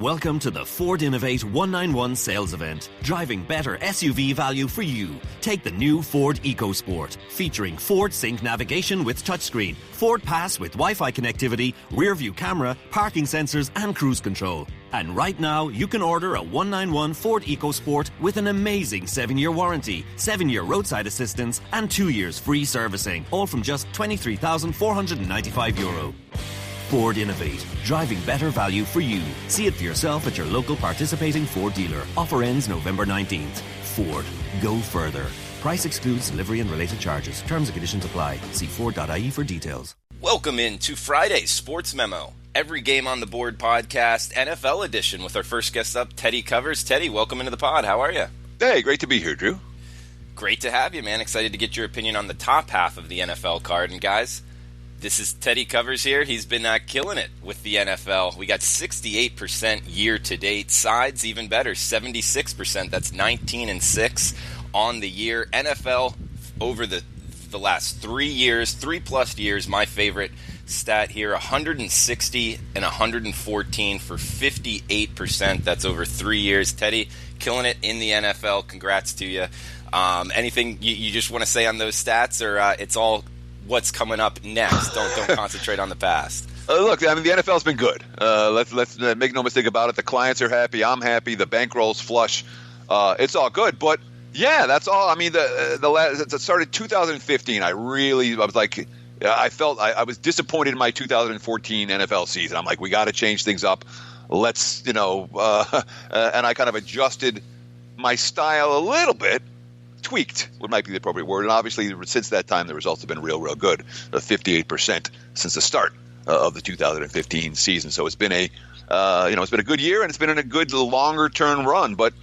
Welcome to the Ford Innovate 191 sales event, driving better SUV value for you. Take the new Ford EcoSport, featuring Ford Sync navigation with touchscreen, Ford Pass with Wi-Fi connectivity, rear-view camera, parking sensors and cruise control. And right now, you can order a 191 Ford EcoSport with an amazing 7-year warranty, 7-year roadside assistance and 2 years free servicing, all from just €23,495. Ford Innovate, driving better value for you. See it for yourself at your local participating Ford dealer. Offer ends November 19th. Ford, go further. Price excludes delivery and related charges. Terms and conditions apply. See Ford.ie for details. Welcome in to Friday's Sports Memo, Every Game on the Board podcast, NFL edition, with our first guest up, Teddy Covers. Teddy, welcome into the pod. How are you? Hey, great to be here, Drew. Great to have you, man. Excited to get your opinion on the top half of the NFL card. And guys, this is Teddy Covers here. He's been killing it with the NFL. We got 68% year-to-date. Sides, even better, 76%. That's 19-6 on the year. NFL over the last 3 years, 3+ years, my favorite stat here, 160 and 114 for 58%. That's over 3 years. Teddy, killing it in the NFL. Congrats to you. Anything you just want to say on those stats, or it's all what's coming up next? Don't concentrate on the past. Look, I mean, the NFL's been good. Let's make no mistake about it. The clients are happy. I'm happy. The bankroll's flush. It's all good. But yeah, that's all. I mean, it started 2015. I was like, I felt I was disappointed in my 2014 NFL season. I'm like, we got to change things up. Let's, and I kind of adjusted my style a little bit. Tweaked would might be the appropriate word, and obviously since that time the results have been real good, 58% since the start of the 2015 season. So it's been it's been a good year, and it's been a good longer term run. But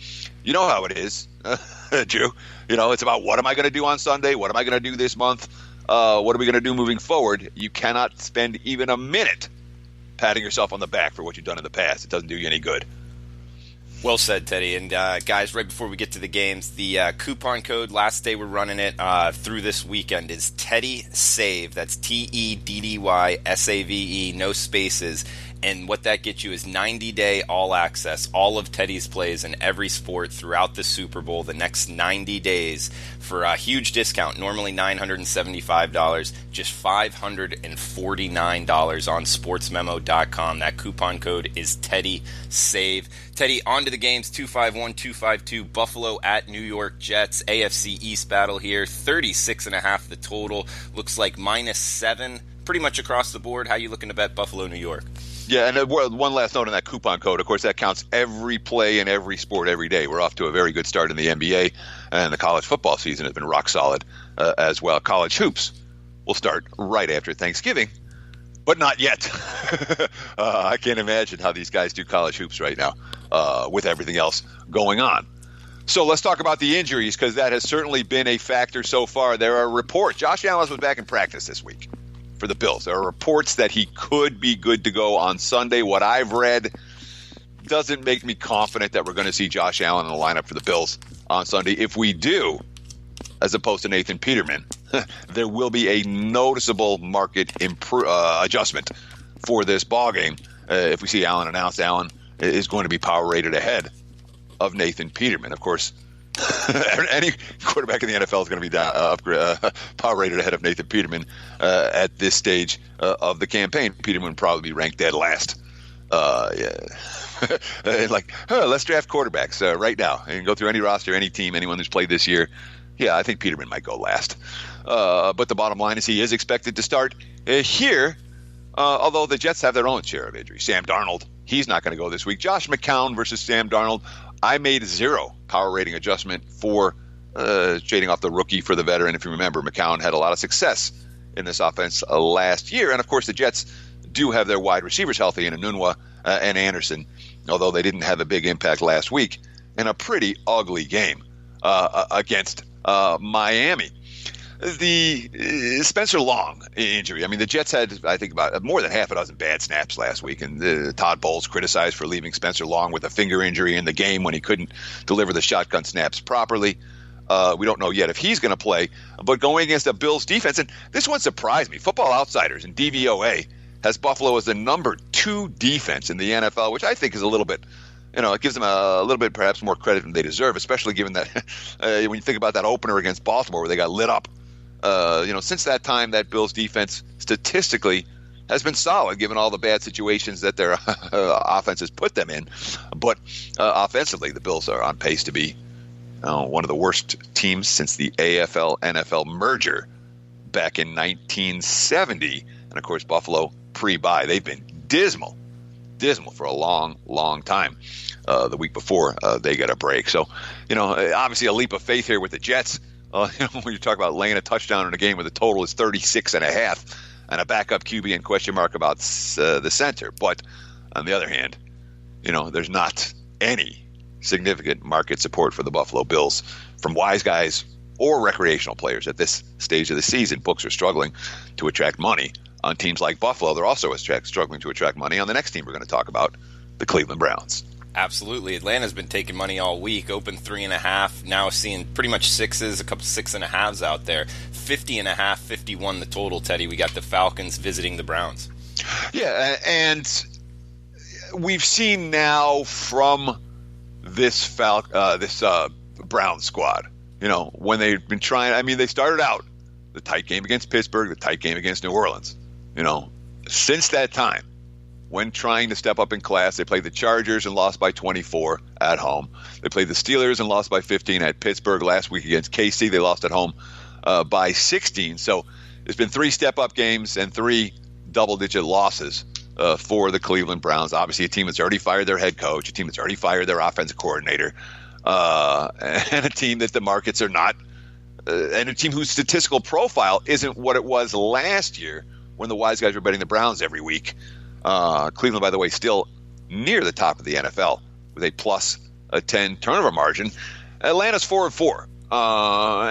you know how it is, Drew. It's about what am I going to do on Sunday? What am I going to do this month? What are we going to do moving forward? You cannot spend even a minute patting yourself on the back for what you've done in the past. It doesn't do you any good. Well said, Teddy. And guys, right before we get to the games, the coupon code, last day we're running it through this weekend, is Teddy Save. That's TEDDYSAVE, no spaces. And what that gets you is 90-day all access, all of Teddy's plays in every sport throughout the Super Bowl, the next 90 days for a huge discount, normally $975, just $549 on sportsmemo.com. That coupon code is Teddy Save. Teddy, on to the games, 251-252, Buffalo at New York Jets, AFC East battle here, 36.5 the total, looks like -7, pretty much across the board. How you looking to bet Buffalo, New York? Yeah, and one last note on that coupon code. Of course, that counts every play in every sport every day. We're off to a very good start in the NBA, and the college football season has been rock solid as well. College hoops will start right after Thanksgiving, but not yet. I can't imagine how these guys do college hoops right now with everything else going on. So let's talk about the injuries, because that has certainly been a factor so far. There are reports. Josh Allen was back in practice this week for the Bills. There are reports that he could be good to go on Sunday. What I've read doesn't make me confident that we're going to see Josh Allen in the lineup for the Bills on Sunday. If we do, as opposed to Nathan Peterman, there will be a noticeable market adjustment for this ballgame. If we see Allen announced, Allen is going to be power rated ahead of Nathan Peterman. Of course, any quarterback in the NFL is going to be power rated ahead of Nathan Peterman at this stage of the campaign. Peterman would probably be ranked dead last. Let's draft quarterbacks right now and go through any roster, any team, anyone who's played this year. Yeah, I think Peterman might go last. But the bottom line is he is expected to start here, although the Jets have their own share of injuries. Sam Darnold, he's not going to go this week. Josh McCown versus Sam Darnold. I made 0 power rating adjustment for shading off the rookie for the veteran. If you remember, McCown had a lot of success in this offense last year. And, of course, the Jets do have their wide receivers healthy in Enunwa and Anderson, although they didn't have a big impact last week in a pretty ugly game against Miami. The Spencer Long injury. I mean, the Jets had, I think, about more than half a dozen bad snaps last week, and Todd Bowles criticized for leaving Spencer Long with a finger injury in the game when he couldn't deliver the shotgun snaps properly. We don't know yet if he's going to play, but going against a Bills defense, and this one surprised me. Football Outsiders and DVOA has Buffalo as the number 2 defense in the NFL, which I think is a little bit, it gives them a little bit perhaps more credit than they deserve, especially given that when you think about that opener against Baltimore where they got lit up. Since that time, that Bills defense statistically has been solid, given all the bad situations that their offenses put them in. But offensively, the Bills are on pace to be one of the worst teams since the AFL-NFL merger back in 1970. And, of course, Buffalo pre-bye, they've been dismal for a long, long time. The week before, they got a break. So, obviously a leap of faith here with the Jets. When you talk about laying a touchdown in a game where the total is 36.5 and a backup QB and question mark about the center. But on the other hand, there's not any significant market support for the Buffalo Bills from wise guys or recreational players at this stage of the season. Books are struggling to attract money on teams like Buffalo. They're also struggling to attract money on the next team we're going to talk about, the Cleveland Browns. Absolutely. Atlanta's been taking money all week, open 3.5, now seeing pretty much 6s, a couple 6.5s out there. 50.5, 51 the total, Teddy. We got the Falcons visiting the Browns. Yeah, and we've seen now from this Browns squad, when they've been trying, they started out the tight game against Pittsburgh, the tight game against New Orleans. Since that time, when trying to step up in class, they played the Chargers and lost by 24 at home. They played the Steelers and lost by 15 at Pittsburgh. Last week against KC, they lost at home by 16. So there's been 3 step-up games and 3 double-digit losses for the Cleveland Browns. Obviously, a team that's already fired their head coach, a team that's already fired their offensive coordinator, and a team that the markets are not, and a team whose statistical profile isn't what it was last year when the wise guys were betting the Browns every week. Cleveland, by the way, still near the top of the NFL with a plus 10 turnover margin. Atlanta's 4-4.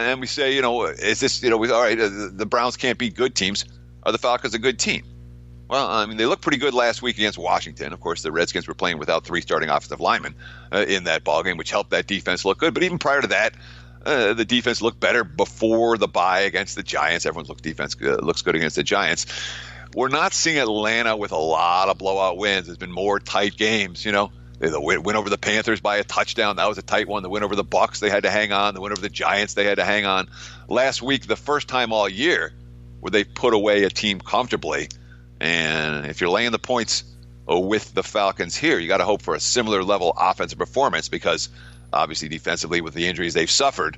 And we say, is this, all right, the Browns can't beat good teams. Are the Falcons a good team? Well, they looked pretty good last week against Washington. Of course, the Redskins were playing without 3 starting offensive linemen in that ballgame, which helped that defense look good. But even prior to that, the defense looked better before the bye against the Giants. Everyone's defense looks good against the Giants. We're not seeing Atlanta with a lot of blowout wins. There's been more tight games, The win over the Panthers by a touchdown, that was a tight one. The win over the Bucs, they had to hang on. The win over the Giants, they had to hang on. Last week, the first time all year where they put away a team comfortably. And if you're laying the points with the Falcons here, you got to hope for a similar level offensive performance because obviously defensively with the injuries they've suffered,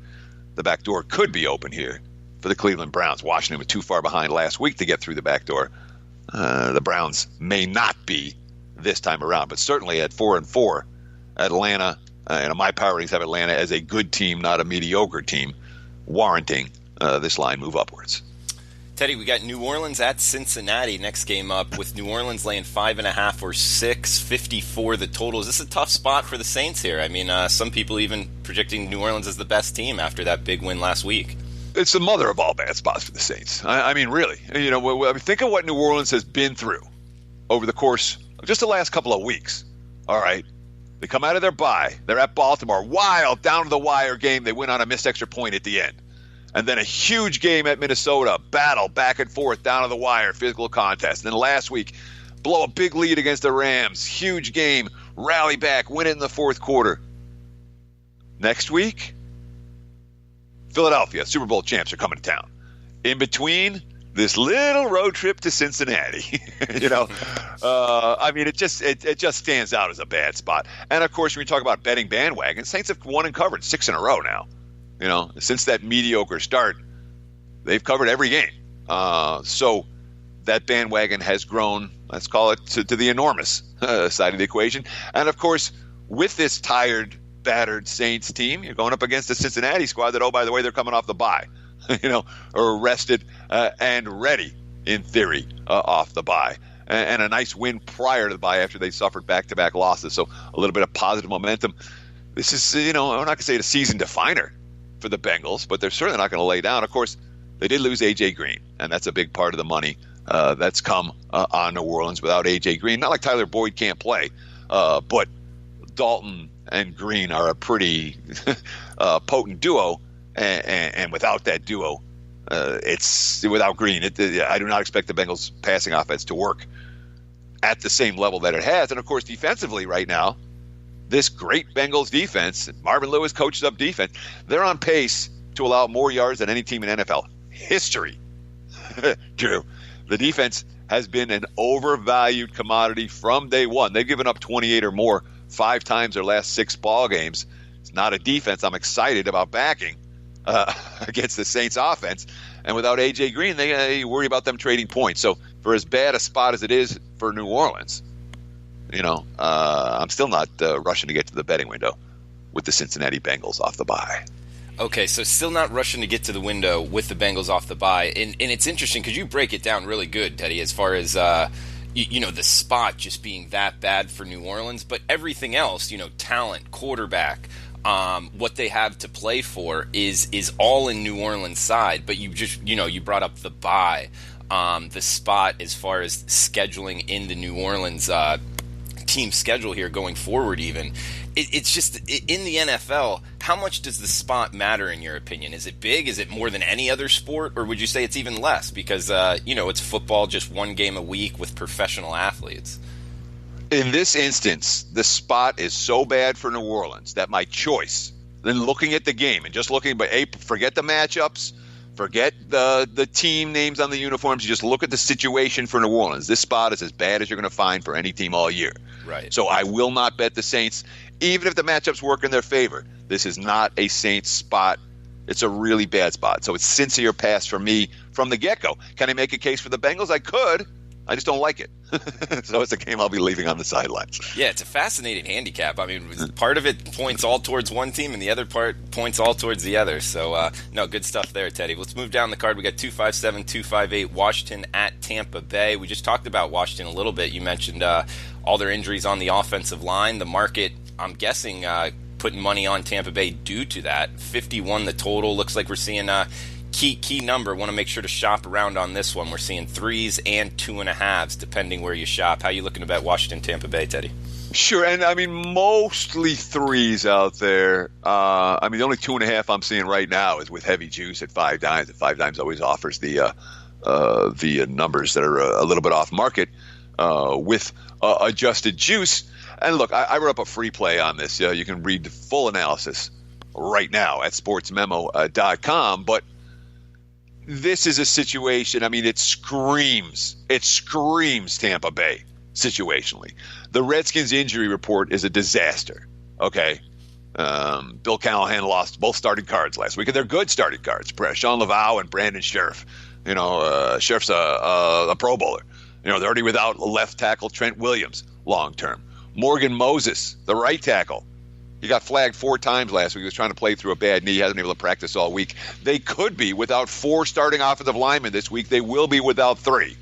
the back door could be open here for the Cleveland Browns. Washington was too far behind last week to get through the back door. The Browns may not be this time around, but certainly at 4-4, Atlanta, my power ratings have Atlanta as a good team, not a mediocre team, warranting this line move upwards. Teddy, we got New Orleans at Cincinnati next game up, with New Orleans laying 5.5 or 6, 54 the total. Is this a tough spot for the Saints here? Some people even predicting New Orleans as the best team after that big win last week. It's the mother of all bad spots for the Saints. Really. Think of what New Orleans has been through over the course of just the last couple of weeks. All right. They come out of their bye. They're at Baltimore. Wild, down to the wire game. They win on a missed extra point at the end. And then a huge game at Minnesota. Battle, back and forth, down to the wire, physical contest. And then last week, blow a big lead against the Rams. Huge game. Rally back, win it in the fourth quarter. Next week, Philadelphia, Super Bowl champs, are coming to town. In between, this little road trip to Cincinnati. It just stands out as a bad spot. And of course, when you talk about betting bandwagon, Saints have won and covered 6 in a row now. Since that mediocre start, they've covered every game. So that bandwagon has grown, let's call it, to the enormous side of the equation. And of course, with this tired, battered Saints team, you're going up against a Cincinnati squad that, oh, by the way, they're coming off the bye, are rested and ready, in theory, off the bye. And a nice win prior to the bye after they suffered back-to-back losses. So a little bit of positive momentum. This is, I'm not going to say a season definer for the Bengals, but they're certainly not going to lay down. Of course, they did lose A.J. Green, and that's a big part of the money that's come on New Orleans without A.J. Green. Not like Tyler Boyd can't play, but Dalton and Green are a pretty potent duo, and without that duo, It's without Green. I do not expect the Bengals passing offense to work at the same level that it has. And, of course, defensively right now, this great Bengals defense, Marvin Lewis coaches up defense, they're on pace to allow more yards than any team in NFL history. Drew, the defense has been an overvalued commodity from day one. They've given up 28 or more 5 times their last 6 ball games. It's not a defense I'm excited about backing against the Saints offense. And without A.J. Green, they worry about them trading points. So for as bad a spot as it is for New Orleans, I'm still not rushing to get to the betting window with the Cincinnati Bengals off the bye. Okay, so still not rushing to get to the window with the Bengals off the bye. And it's interesting because you break it down really good, Teddy, as far as the spot just being that bad for New Orleans. But everything else, talent, quarterback, what they have to play for is all in New Orleans' side. But you just, you brought up the bye, the spot as far as scheduling in the New Orleans team schedule here going forward even. It's just, in the NFL, how much does the spot matter in your opinion? Is it big? Is it more than any other sport? Or would you say it's even less? Because, it's football, just one game a week with professional athletes. In this instance, the spot is so bad for New Orleans that my choice, then looking at the game and just looking, forget the matchups, forget the team names on the uniforms, you just look at the situation for New Orleans. This spot is as bad as you're going to find for any team all year. Right. So I will not bet the Saints, even if the matchups work in their favor. This is not a Saints spot. It's a really bad spot. So it's sincere pass for me from the get-go. Can I make a case for the Bengals? I could. I just don't like it. So it's a game I'll be leaving on the sidelines. Yeah, it's a fascinating handicap. I mean, part of it points all towards one team, and the other part points all towards the other. So, good stuff there, Teddy. Let's move down the card. We got 257, 258, Washington at Tampa Bay. We just talked about Washington a little bit. You mentioned all their injuries on the offensive line. The market, I'm guessing, putting money on Tampa Bay due to that. 51 the total. Looks like we're seeing key number. Want to make sure to shop around on this one. We're seeing 3s and 2.5s depending where you shop. How you looking to bet Washington, Tampa Bay, Teddy? Sure, and I mean mostly 3s out there. The only 2.5 I'm seeing right now is with heavy juice at 5 dimes. And 5 dimes always offers the numbers that are a little bit off market with adjusted juice. And look, I wrote up a free play on this. You can read the full analysis right now at sportsmemo.com. But this is a situation, it screams Tampa Bay situationally. The Redskins injury report is a disaster, okay? Bill Callahan lost both starting cards last week, and they're good starting cards. Sean Laveau and Brandon Sheriff. Sheriff's a Pro Bowler. They're already without left tackle Trent Williams long-term. Morgan Moses, the right tackle. He got flagged 4 times last week. He was trying to play through a bad knee. He hasn't been able to practice all week. They could be without 4 starting offensive linemen this week. They will be without 3.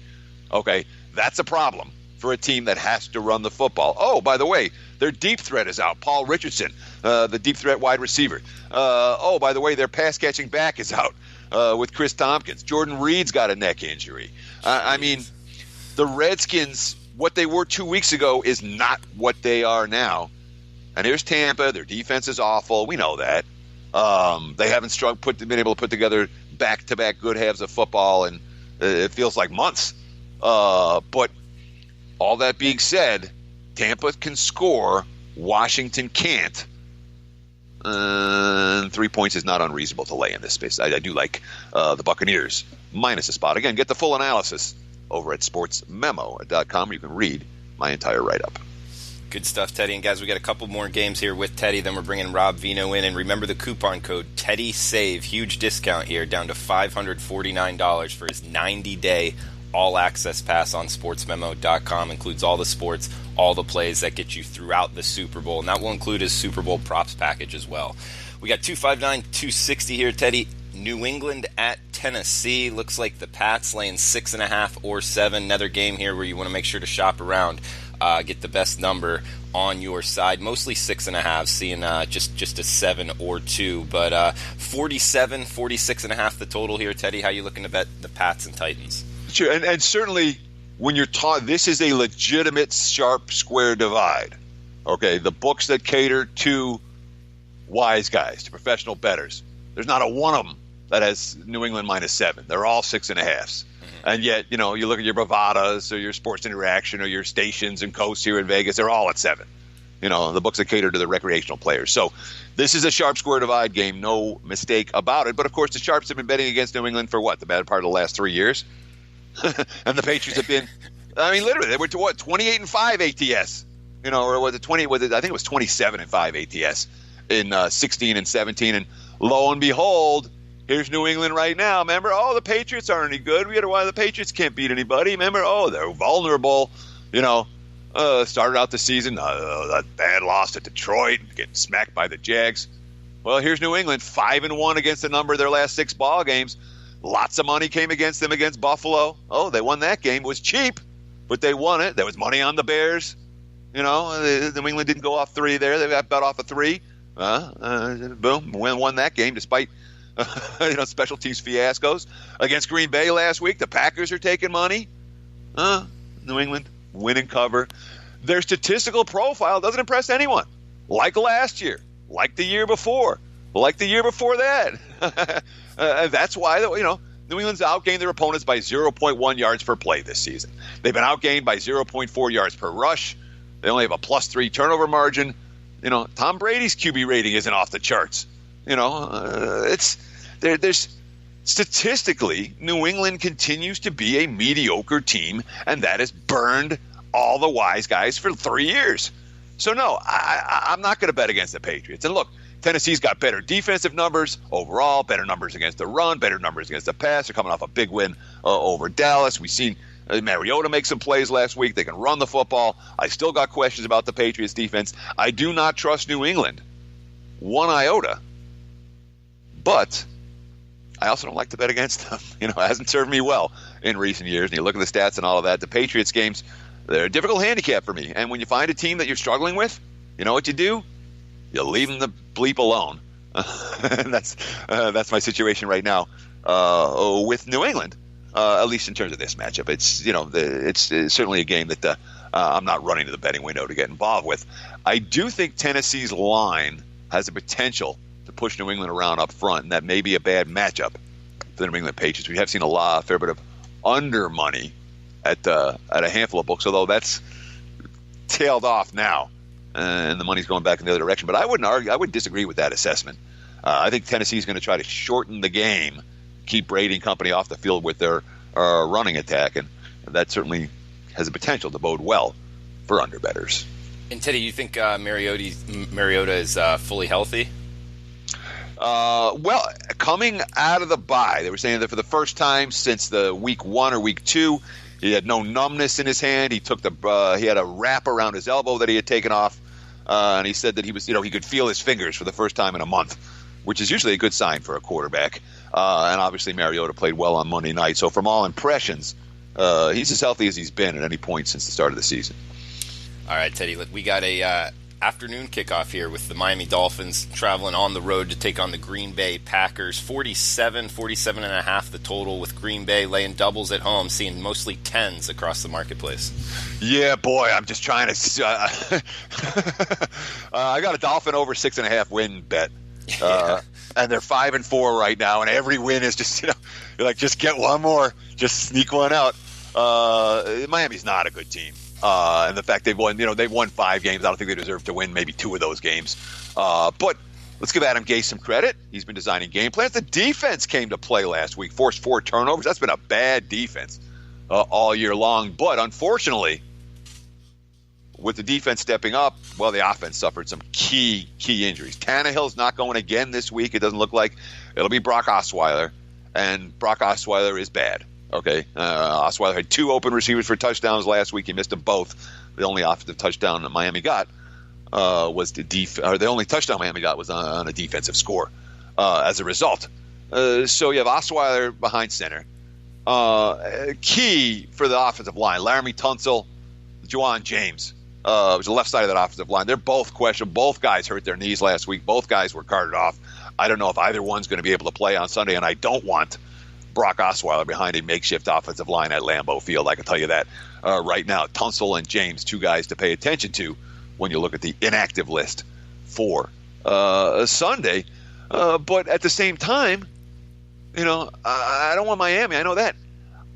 Okay, that's a problem for a team that has to run the football. Oh, by the way, their deep threat is out. Paul Richardson, the deep threat wide receiver. By the way, their pass-catching back is out with Chris Tompkins. Jordan Reed's got a neck injury. The Redskins, what they were 2 weeks ago is not what they are now. And here's Tampa. Their defense is awful. We know that. They haven't been able to put together back-to-back good halves of football, and it feels like months. But all that being said, Tampa can score. Washington can't. 3 points is not unreasonable to lay in this space. I do like the Buccaneers minus a spot. Again, get the full analysis over at sportsmemo.com where you can read my entire write-up. Good stuff, Teddy. And guys, we got a couple more games here with Teddy. Then we're bringing Rob Vino in. And remember the coupon code TEDDYSAVE. Huge discount here, down to $549 for his 90-day all-access pass on sportsmemo.com. Includes all the sports, all the plays that get you throughout the Super Bowl. And that will include his Super Bowl props package as well. We got 259, 260 here, Teddy. New England at Tennessee. Looks like the Pats laying 6.5 or 7. Another game here where you want to make sure to shop around. Get the best number on your side. Mostly 6.5, seeing just a 7 or 2. But 47, 46.5 the total here, Teddy. How you looking to bet the Pats and Titans? Sure, and certainly when you're taught, this is a legitimate sharp square divide. Okay, the books that cater to wise guys, to professional bettors. There's not a one of them that has New England -7. They're all 6.5s. And yet, you look at your Bovadas or your Sports Interaction or your stations and coasts here in Vegas, they're all at 7. The books that cater to the recreational players. So this is a sharp square divide game, no mistake about it. But, of course, the Sharps have been betting against New England for the better part of the last 3 years? And the Patriots have been, literally, they were to 28-5 ATS. Or was it 20? I think it was 27-5 ATS in 16 and 17. And lo and behold, here's New England right now. Remember, the Patriots aren't any good. We got why the Patriots can't beat anybody. Remember, they're vulnerable. Started out the season, that bad loss to Detroit, getting smacked by the Jags. Well, here's New England, 5-1 against a number of their last 6 ball games. Lots of money came against them against Buffalo. They won that game. It was cheap, but they won it. There was money on the Bears. New England didn't go off 3 there. They got bet off a 3. Boom, won that game despite special teams fiascos. Against Green Bay last week, the Packers are taking money. New England win and cover. Their statistical profile doesn't impress anyone. Like last year, like the year before, like the year before that. That's why, New England's outgained their opponents by 0.1 yards per play this season. They've been outgained by 0.4 yards per rush. They only have a +3 turnover margin. Tom Brady's QB rating isn't off the charts. There's statistically, New England continues to be a mediocre team, and that has burned all the wise guys for 3 years. So, no, I'm not going to bet against the Patriots. And look, Tennessee's got better defensive numbers overall, better numbers against the run, better numbers against the pass. They're coming off a big win over Dallas. We've seen Mariota make some plays last week. They can run the football. I still got questions about the Patriots' defense. I do not trust New England one iota. But I also don't like to bet against them. It hasn't served me well in recent years. And you look at the stats and all of that. The Patriots games, they're a difficult handicap for me. And when you find a team that you're struggling with, you know what you do? You leave them the bleep alone. And that's my situation right now with New England, at least in terms of this matchup. It's certainly a game that I'm not running to the betting window to get involved with. I do think Tennessee's line has the potential to push New England around up front, and that may be a bad matchup for the New England Patriots. We have seen a fair bit of under money at a handful of books, although that's tailed off now, and the money's going back in the other direction. But I would disagree with that assessment. I think Tennessee's going to try to shorten the game, keep Brady and company off the field with their running attack, and that certainly has the potential to bode well for underbettors. And Teddy, you think Mariota is fully healthy? Well, coming out of the bye, they were saying that for the first time since the week 1 or week 2, he had no numbness in his hand. He took he had a wrap around his elbow that he had taken off, and he said that he was, he could feel his fingers for the first time in a month, which is usually a good sign for a quarterback. And obviously Mariota played well on Monday night. So from all impressions, he's as healthy as he's been at any point since the start of the season. All right, Teddy, we got a afternoon kickoff here with the Miami Dolphins traveling on the road to take on the Green Bay Packers. 47.5 the total, with Green Bay laying doubles at home, seeing mostly 10s across the marketplace. Yeah, boy, I'm just trying to I got a Dolphin over 6.5 win bet. And they're 5-4 right now, and every win is just, you're like, just get one more, just sneak one out. Miami's not a good team. And the fact they've won 5 games, I don't think they deserve to win maybe 2 of those games. But let's give Adam Gase some credit. He's been designing game plans. The defense came to play last week, forced 4 turnovers. That's been a bad defense all year long. But unfortunately, with the defense stepping up, well, the offense suffered some key injuries. Tannehill's not going again this week. It doesn't look like. It'll be Brock Osweiler, and Brock Osweiler is bad. Okay, Osweiler had 2 open receivers for touchdowns last week. He missed them both. The only offensive touchdown that Miami got was the only touchdown Miami got was on a defensive score. As a result, so you have Osweiler behind center. Key for the offensive line: Laramie Tunsil, Juwan James. It was the left side of that offensive line. They're both questionable. Both guys hurt their knees last week. Both guys were carted off. I don't know if either one's going to be able to play on Sunday, and I don't want Brock Osweiler behind a makeshift offensive line at Lambeau Field. I can tell you that right now. Tunsil and James, 2 guys to pay attention to when you look at the inactive list for Sunday. But at the same time, I don't want Miami. I know that.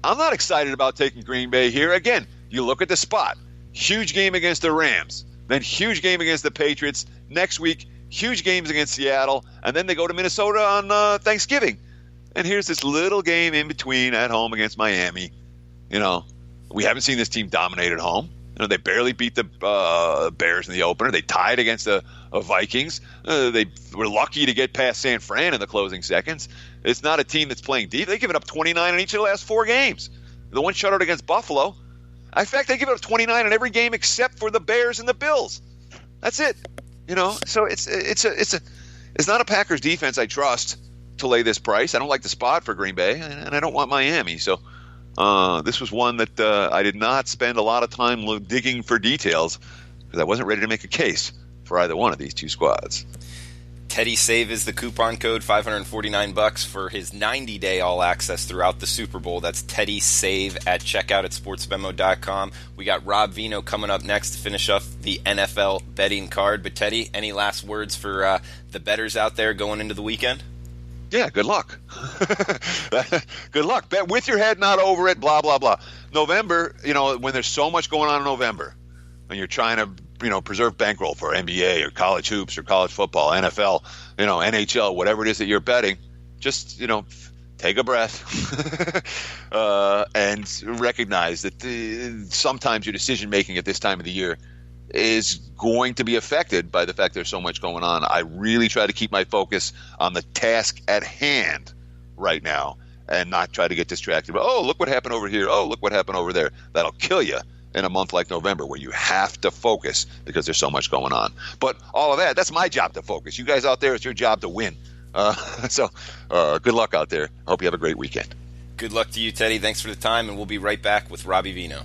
I'm not excited about taking Green Bay here. Again, you look at the spot. Huge game against the Rams. Then huge game against the Patriots. Next week, huge games against Seattle. And then they go to Minnesota on Thanksgiving. And here's this little game in between at home against Miami. We haven't seen this team dominate at home. They barely beat the Bears in the opener. They tied against the Vikings. They were lucky to get past San Fran in the closing seconds. It's not a team that's playing deep. They've given up 29 in each of the last 4 games. The one shutout against Buffalo. In fact, they give up 29 in every game except for the Bears and the Bills. That's it. So it's not a Packers defense I trust to lay this price. I don't like the spot for Green Bay, and I don't want Miami. So this was one that I did not spend a lot of time digging for details because I wasn't ready to make a case for either one of these two squads. Teddy Save is the coupon code, $549 for his 90-day all-access throughout the Super Bowl. That's Teddy Save at checkout at sportsmemo.com. We got Rob Vino coming up next to finish up the NFL betting card. But, Teddy, any last words for the bettors out there going into the weekend? Yeah, good luck. Good luck. Bet with your head, not over it, blah, blah, blah. November, when there's so much going on in November, and you're trying to preserve bankroll for NBA or college hoops or college football, NFL, NHL, whatever it is that you're betting, just, take a breath and recognize that sometimes your decision making at this time of the year is going to be affected by the fact there's so much going on. I really try to keep my focus on the task at hand right now and not try to get distracted. Oh, look what happened over here. Oh, look what happened over there. That'll kill you in a month like November where you have to focus because there's so much going on. But all of that's my job to focus. You guys out there, it's your job to win. So good luck out there. I hope you have a great weekend. Good luck to you, Teddy. Thanks for the time, and we'll be right back with Robbie Vino.